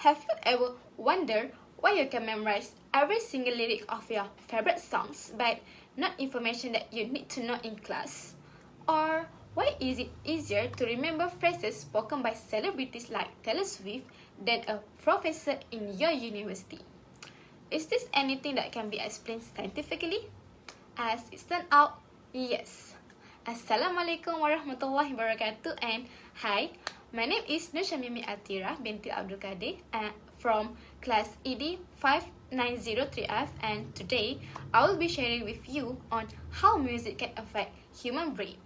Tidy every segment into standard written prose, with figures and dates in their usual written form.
Have you ever wondered why you can memorize every single lyric of your favorite songs but not information that you need to know in class? Or why is it easier to remember phrases spoken by celebrities like Taylor Swift than a professor in your university? Is this anything that can be explained scientifically? As it turns out, yes. Assalamualaikum warahmatullahi wabarakatuh and hi, my name is Nushamimi Atira binti Abdul Qadir from class ED590 and today I will be sharing with you on how music can affect human brain.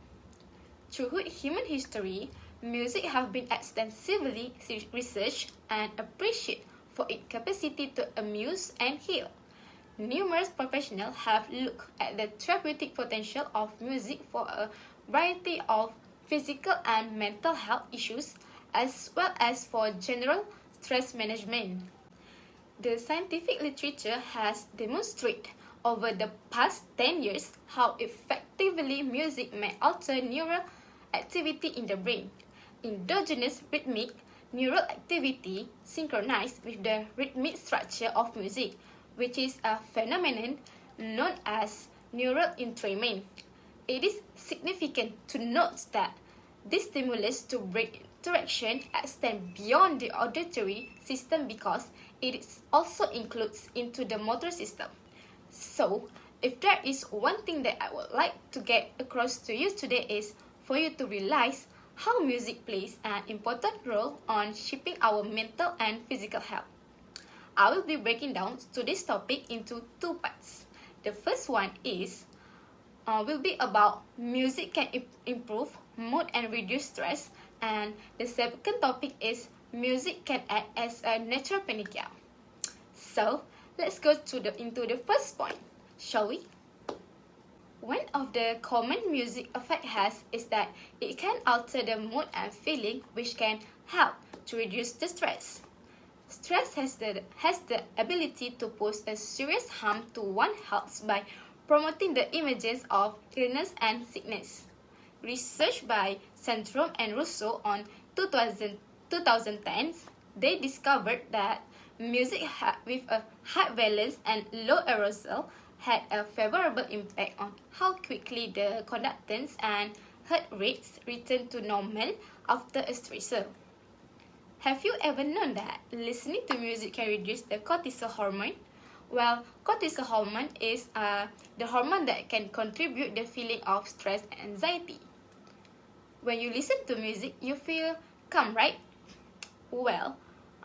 Throughout human history, music have been extensively researched and appreciated for its capacity to amuse and heal. Numerous professionals have looked at the therapeutic potential of music for a variety of physical and mental health issues, as well as for general stress management. The scientific literature has demonstrated over the past 10 years how effectively music may alter neural activity in the brain. Endogenous rhythmic neural activity synchronized with the rhythmic structure of music, which is a phenomenon known as neural entrainment. It is significant to note that this stimulus to brain interaction extends beyond the auditory system because it also includes into the motor system. So, if there is one thing that I would like to get across to you today is for you to realize how music plays an important role on shaping our mental and physical health. I will be breaking down today's topic into two parts. The first one will be about music can improve mood and reduce stress, and the second topic is music can act as a natural painkiller. So let's go into the first point, shall we? One of the common music effect has is that it can alter the mood and feeling, which can help to reduce the stress. Stress has the ability to pose a serious harm to one's health by promoting the emergence of illness and sickness. Research by Sandstrom and Russo on 2010s, they discovered that music with a high valence and low arousal had a favorable impact on how quickly the conductance and heart rates return to normal after a stressor. Have you ever known that listening to music can reduce the cortisol hormone? Well, cortisol hormone is the hormone that can contribute the feeling of stress and anxiety. When you listen to music, you feel calm, right? Well,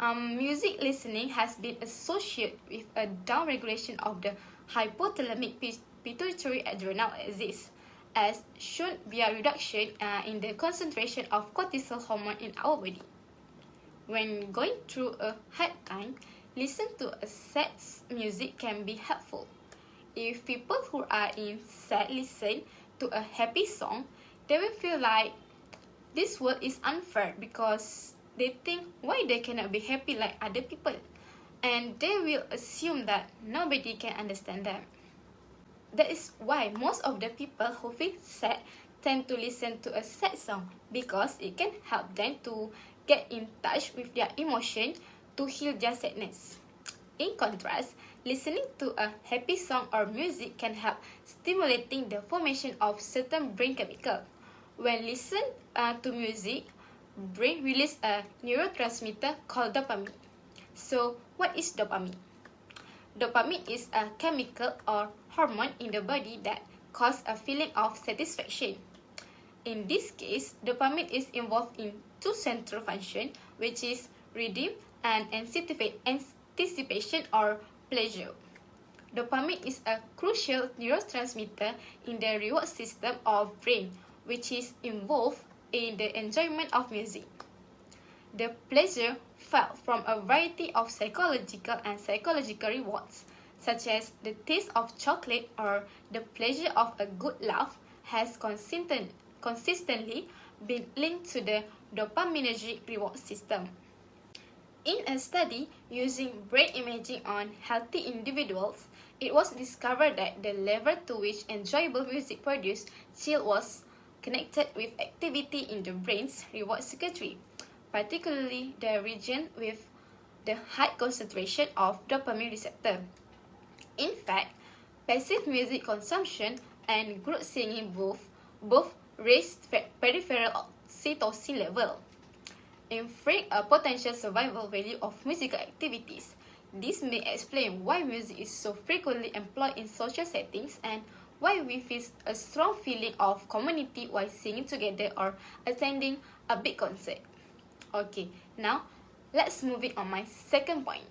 music listening has been associated with a downregulation of the hypothalamic pituitary adrenal axis, as shown via reduction in the concentration of cortisol hormone in our body. When going through a hard time, listen to a sad music can be helpful. If people who are in sad listen to a happy song, they will feel like this world is unfair because they think why they cannot be happy like other people, and they will assume that nobody can understand them. That is why most of the people who feel sad tend to listen to a sad song because it can help them to get in touch with their emotion to heal their sadness. In contrast, listening to a happy song or music can help stimulating the formation of certain brain chemicals. When listen to music, brain release a neurotransmitter called dopamine. So, what is dopamine? Dopamine is a chemical or hormone in the body that causes a feeling of satisfaction. In this case, dopamine is involved in two central functions, which is redeem and anticipation or pleasure. Dopamine is a crucial neurotransmitter in the reward system of brain, which is involved in the enjoyment of music. The pleasure felt from a variety of psychological and psychological rewards, such as the taste of chocolate or the pleasure of a good laugh, has consistently been linked to the dopaminergic reward system. In a study using brain imaging on healthy individuals, it was discovered that the level to which enjoyable music produced chill was connected with activity in the brain's reward circuitry, particularly the region with the high concentration of dopamine receptor. In fact, passive music consumption and group singing both raise peripheral oxytocin level, inferring a potential survival value of musical activities. This may explain why music is so frequently employed in social settings and why we feel a strong feeling of community while singing together or attending a big concert. Okay, now let's move on my second point.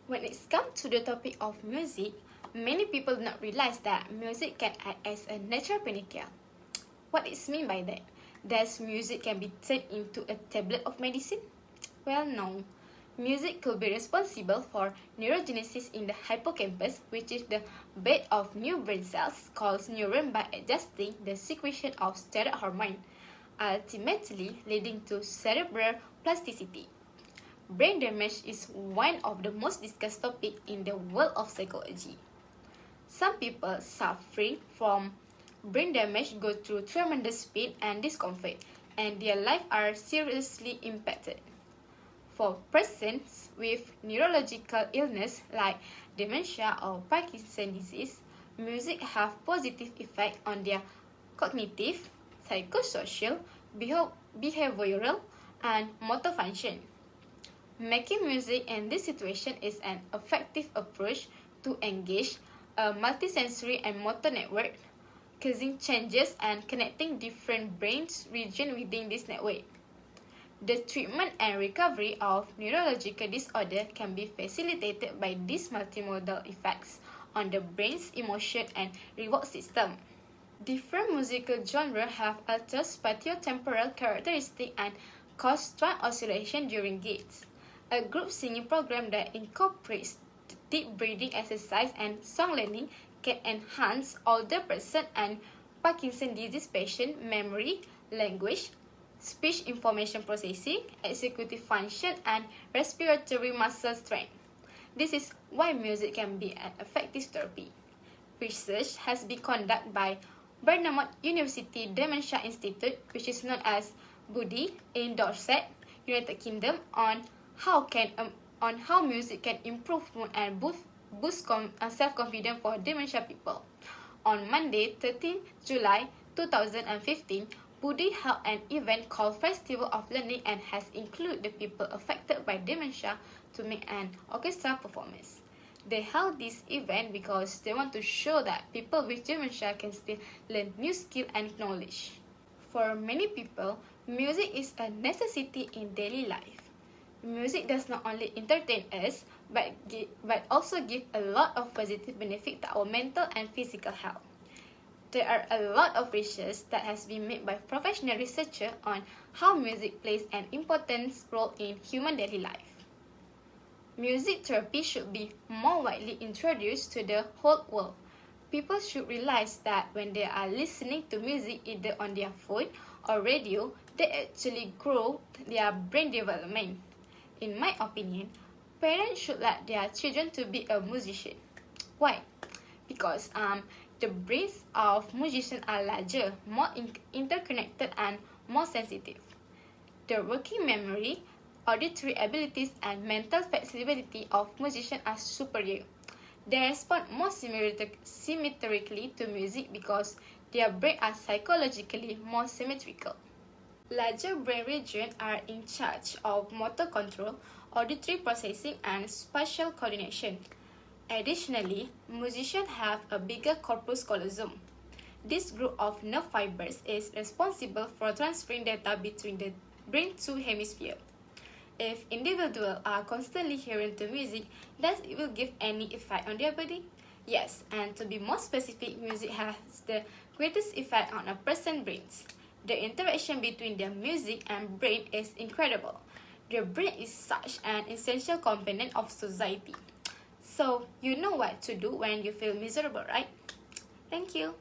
When it comes to the topic of music, many people do not realize that music can act as a natural painkiller. What is meant by that? Does music can be turned into a tablet of medicine? Well, no. Music could be responsible for neurogenesis in the hippocampus, which is the bed of new brain cells called neuron, by adjusting the secretion of steroid hormone, ultimately leading to cerebral plasticity. Brain damage is one of the most discussed topics in the world of psychology. Some people suffering from brain damage go through tremendous pain and discomfort, and their lives are seriously impacted. For persons with neurological illness like dementia or Parkinson's disease, music have positive effect on their cognitive, psychosocial, behavioral, and motor function. Making music in this situation is an effective approach to engage a multisensory and motor network, causing changes and connecting different brain regions within this network. The treatment and recovery of neurological disorder can be facilitated by these multimodal effects on the brain's emotion and reward system. Different musical genres have altered spatiotemporal characteristics and cause strong oscillation during gigs. A group singing program that incorporates deep breathing exercise and song learning can enhance older person and Parkinson's disease patient memory, language, speech information processing, executive function, and respiratory muscle strength. This is why music can be an effective therapy. Research has been conducted by Bournemouth University Dementia Institute, which is known as BUDI, in Dorset, United Kingdom, on how music can improve mood and boost self-confidence for dementia people. On Monday, 13 July 2015, BUDI held an event called Festival of Learning and has included the people affected by dementia to make an orchestra performance. They held this event because they want to show that people with dementia can still learn new skills and knowledge. For many people, music is a necessity in daily life. Music does not only entertain us, but also give a lot of positive benefit to our mental and physical health. There are a lot of research that has been made by professional researchers on how music plays an important role in human daily life. Music therapy should be more widely introduced to the whole world. People should realize that when they are listening to music either on their phone or radio, they actually grow their brain development. In my opinion, parents should let their children to be a musician. Why? Because the brains of musicians are larger, more interconnected, and more sensitive. The working memory, auditory abilities, and mental flexibility of musicians are superior. They respond more symmetrically to music because their brains are psychologically more symmetrical. Larger brain regions are in charge of motor control, auditory processing, and spatial coordination. Additionally, musicians have a bigger corpus callosum. This group of nerve fibers is responsible for transferring data between the brain's two hemispheres. If individuals are constantly hearing to music, does it will give any effect on their body? Yes, and to be more specific, music has the greatest effect on a person's brains. The interaction between the music and brain is incredible. The brain is such an essential component of society. So, you know what to do when you feel miserable, right? Thank you.